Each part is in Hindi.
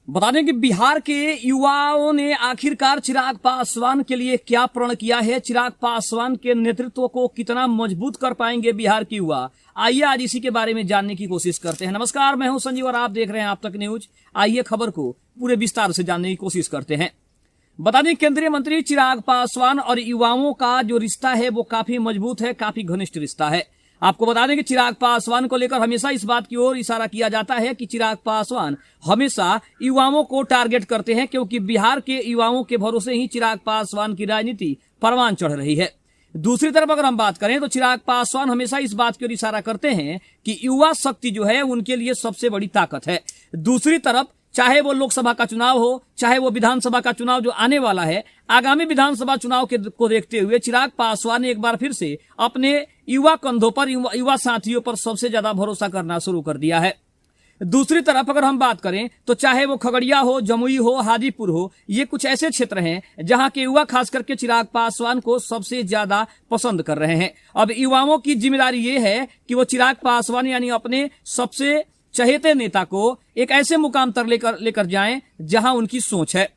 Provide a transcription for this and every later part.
बता दें कि बिहार के युवाओं ने आखिरकार चिराग पासवान के लिए क्या प्रण किया है। चिराग पासवान के नेतृत्व को कितना मजबूत कर पाएंगे बिहार के युवा। आइए आज इसी के बारे में जानने की कोशिश करते हैं। नमस्कार, मैं हूं संजीव और आप देख रहे हैं आप तक न्यूज। आइए खबर को पूरे विस्तार से जानने की कोशिश करते हैं। बता दें केंद्रीय मंत्री चिराग पासवान और युवाओं का जो रिश्ता है वो काफी मजबूत है, काफी घनिष्ठ रिश्ता है। आपको बता दें कि चिराग पासवान को लेकर हमेशा इस बात की ओर इशारा किया जाता है कि चिराग पासवान हमेशा युवाओं को टारगेट करते हैं, क्योंकि बिहार के युवाओं के भरोसे ही चिराग पासवान की राजनीति परवान चढ़ रही है। दूसरी तरफ अगर हम बात करें तो चिराग पासवान हमेशा इस बात की ओर इशारा करते हैं कि युवा शक्ति जो है उनके लिए सबसे बड़ी ताकत है। दूसरी तरफ चाहे वो लोकसभा का चुनाव हो, चाहे वो विधानसभा का चुनाव जो आने वाला है, आगामी विधानसभा चुनाव को देखते हुए चिराग पासवान ने एक बार फिर से अपने युवा कंधों पर, युवा साथियों पर सबसे ज्यादा भरोसा करना शुरू कर दिया है। दूसरी तरफ अगर हम बात करें तो चाहे वो खगड़िया हो, जमुई हो, हाजीपुर हो, ये कुछ ऐसे क्षेत्र हैं जहां के युवा खास करके चिराग पासवान को सबसे ज्यादा पसंद कर रहे हैं। अब युवाओं की जिम्मेदारी ये है कि वो चिराग पासवान यानी अपने सबसे चहेते नेता को एक ऐसे मुकाम तक लेकर जाएं जहां उनकी सोच है।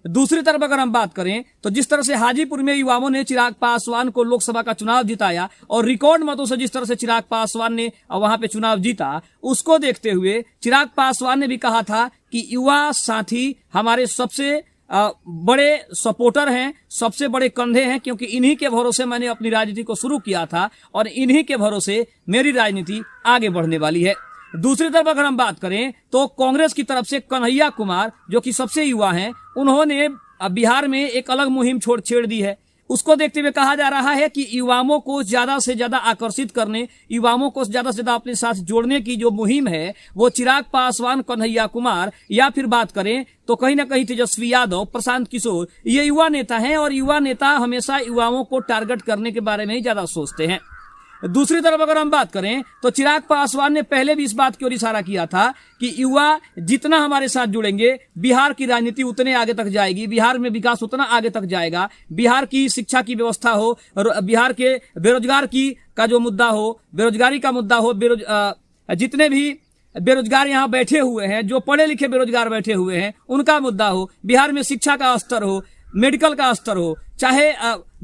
दूसरी तरफ अगर हम बात करें तो जिस तरह से हाजीपुर में युवाओं ने चिराग पासवान को लोकसभा का चुनाव जिताया और रिकॉर्ड मतों से जिस तरह से चिराग पासवान ने वहां पे चुनाव जीता, उसको देखते हुए चिराग पासवान ने भी कहा था कि युवा साथी हमारे सबसे बड़े सपोर्टर हैं, सबसे बड़े कंधे हैं, क्योंकि इन्हीं के भरोसे मैंने अपनी राजनीति को शुरू किया था और इन्हीं के भरोसे मेरी राजनीति आगे बढ़ने वाली है। दूसरी तरफ अगर हम बात करें तो कांग्रेस की तरफ से कन्हैया कुमार जो कि सबसे युवा हैं, उन्होंने बिहार में एक अलग मुहिम छेड़ दी है। उसको देखते हुए कहा जा रहा है कि युवाओं को ज्यादा से ज्यादा आकर्षित करने, युवाओं को ज्यादा से ज्यादा अपने साथ जोड़ने की जो मुहिम है वो चिराग पासवान, कन्हैया कुमार या फिर बात करें तो कहीं ना कहीं तेजस्वी यादव, प्रशांत किशोर, ये युवा नेता हैं और युवा नेता हमेशा युवाओं को टारगेट करने के बारे में ही ज्यादा सोचते हैं। दूसरी तरफ अगर हम बात करें तो चिराग पासवान ने पहले भी इस बात की ओर इशारा किया था कि युवा जितना हमारे साथ जुड़ेंगे बिहार की राजनीति उतने आगे तक जाएगी, बिहार में विकास उतना आगे तक जाएगा। बिहार की शिक्षा की व्यवस्था हो, बिहार के बेरोजगार का जो मुद्दा हो, बेरोजगारी का मुद्दा हो, जितने भी बेरोजगार यहाँ बैठे हुए हैं, जो पढ़े लिखे बेरोजगार बैठे हुए हैं, उनका मुद्दा हो, बिहार में शिक्षा का स्तर हो, मेडिकल का स्तर हो, चाहे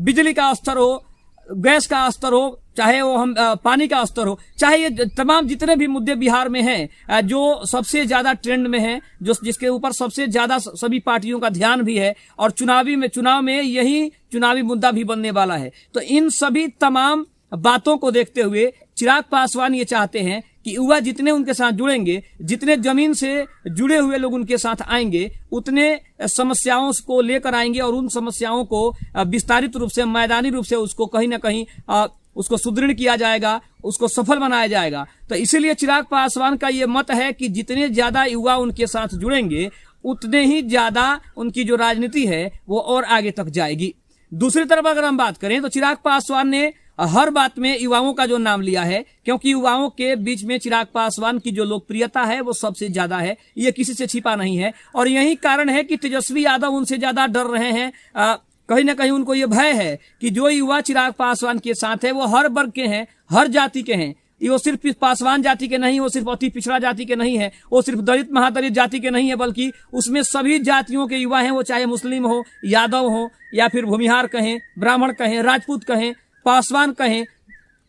बिजली का स्तर हो, गैस का स्तर हो, चाहे वो हम पानी का स्तर हो, चाहे ये तमाम जितने भी मुद्दे बिहार में हैं जो सबसे ज्यादा ट्रेंड में हैं, जो जिसके ऊपर सबसे ज्यादा सभी पार्टियों का ध्यान भी है और चुनाव में यही चुनावी मुद्दा भी बनने वाला है। तो इन सभी तमाम बातों को देखते हुए चिराग पासवान ये चाहते हैं कि युवा जितने उनके साथ जुड़ेंगे, जितने जमीन से जुड़े हुए लोग उनके साथ आएंगे, उतने समस्याओं को लेकर आएंगे और उन समस्याओं को विस्तारित रूप से, मैदानी रूप से उसको कहीं ना कहीं उसको सुदृढ़ किया जाएगा, उसको सफल बनाया जाएगा। तो इसीलिए चिराग पासवान का ये मत है कि जितने ज्यादा युवा उनके साथ जुड़ेंगे उतने ही ज्यादा उनकी जो राजनीति है वो और आगे तक जाएगी। दूसरी तरफ अगर हम बात करें तो चिराग पासवान ने हर बात में युवाओं का जो नाम लिया है, क्योंकि युवाओं के बीच में चिराग पासवान की जो लोकप्रियता है वो सबसे ज्यादा है, ये किसी से छिपा नहीं है। और यही कारण है कि तेजस्वी यादव उनसे ज्यादा डर रहे हैं। कहीं ना कहीं उनको ये भय है कि जो युवा चिराग पासवान के साथ है वो हर वर्ग के हैं, हर जाति के हैं। वो सिर्फ पासवान जाति के नहीं, वो सिर्फ अति पिछड़ा जाति के नहीं है, वो सिर्फ दलित महादलित जाति के नहीं है, बल्कि उसमें सभी जातियों के युवा हैं। वो चाहे मुस्लिम हो, यादव हो, या फिर भूमिहार कहें, ब्राह्मण कहें, राजपूत कहें, पासवान कहें,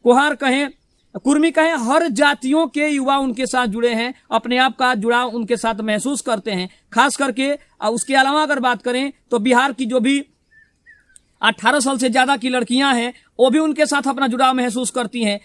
कुहार कहें, कुर्मी कहें, हर जातियों के युवा उनके साथ जुड़े हैं, अपने आप का जुड़ाव उनके साथ महसूस करते हैं। खास करके उसके अलावा अगर बात करें तो बिहार की जो भी 18 साल से ज्यादा की लड़कियां हैं वो भी उनके साथ अपना जुड़ाव महसूस करती हैं।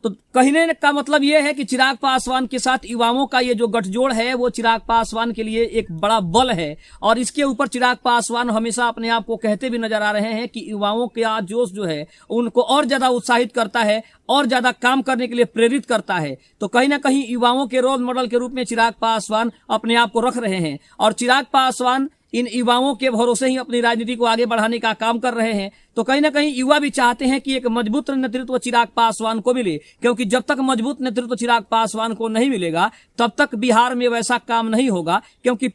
तो कहने का मतलब यह है कि चिराग पासवान के साथ युवाओं का ये जो गठजोड़ है वो चिराग पासवान के लिए एक बड़ा बल है। और इसके ऊपर चिराग पासवान हमेशा अपने आप को कहते भी नजर आ रहे हैं कि युवाओं का जोश जो है उनको और ज्यादा उत्साहित करता है और ज्यादा काम करने के लिए प्रेरित करता है। तो कहीं ना कहीं युवाओं के रोल मॉडल के रूप में चिराग पासवान अपने आप को रख रहे हैं और चिराग पासवान इन युवाओं के भरोसे ही अपनी राजनीति को आगे बढ़ाने का काम कर रहे हैं। तो कहीं ना कहीं युवा भी चाहते हैं कि एक मजबूत नेतृत्व चिराग पासवान को मिले, क्योंकि जब तक मजबूत नेतृत्व चिराग पासवान को नहीं मिलेगा तब तक बिहार में वैसा काम नहीं होगा। क्योंकि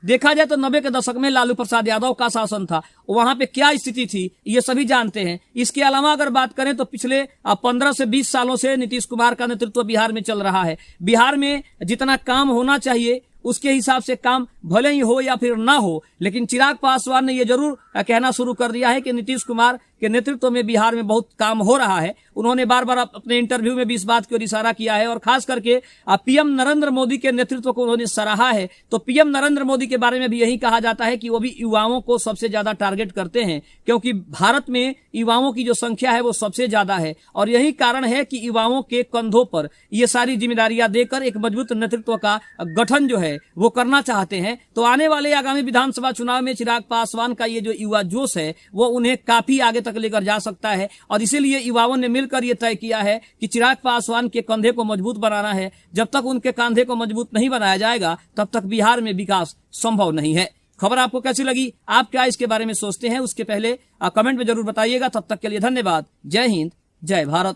देखा जाए तो 90 के दशक में लालू प्रसाद यादव का शासन था, वहां पे क्या स्थिति थी ये सभी जानते हैं। इसके अलावा अगर बात करें तो पिछले 15 से 20 सालों से नीतीश कुमार का नेतृत्व बिहार में चल रहा है। बिहार में जितना काम होना चाहिए उसके हिसाब से काम भले ही हो या फिर ना हो, लेकिन चिराग पासवान ने यह जरूर कहना शुरू कर दिया है कि नीतीश कुमार के नेतृत्व में बिहार में बहुत काम हो रहा है। उन्होंने बार बार अपने इंटरव्यू में भी इस बात की ओर इशारा किया है और खास करके पीएम नरेंद्र मोदी के नेतृत्व को उन्होंने सराहा है। तो पीएम नरेंद्र मोदी के बारे में भी यही कहा जाता है कि वो भी युवाओं को सबसे ज्यादा टारगेट करते हैं, क्योंकि भारत में युवाओं की जो संख्या है वो सबसे ज्यादा है और यही कारण है कि युवाओं के कंधों पर ये सारी जिम्मेदारियां देकर एक मजबूत नेतृत्व का गठन जो है वो करना चाहते हैं। तो आने वाले आगामी विधानसभा चुनाव में चिराग पासवान का ये जो युवा जोश है वो उन्हें काफी आगे तक लेकर जा सकता है और इसीलिए युवाओं ने मिलकर ये तय किया है कि चिराग पासवान के कंधे को मजबूत बनाना है। जब तक उनके कंधे को मजबूत नहीं बनाया जाएगा तब तक बिहार में विकास संभव नहीं है। खबर आपको कैसी लगी, आप क्या इसके बारे में सोचते हैं, उसके पहले कमेंट में जरूर बताइएगा। तब तक के लिए धन्यवाद। जय हिंद, जय भारत।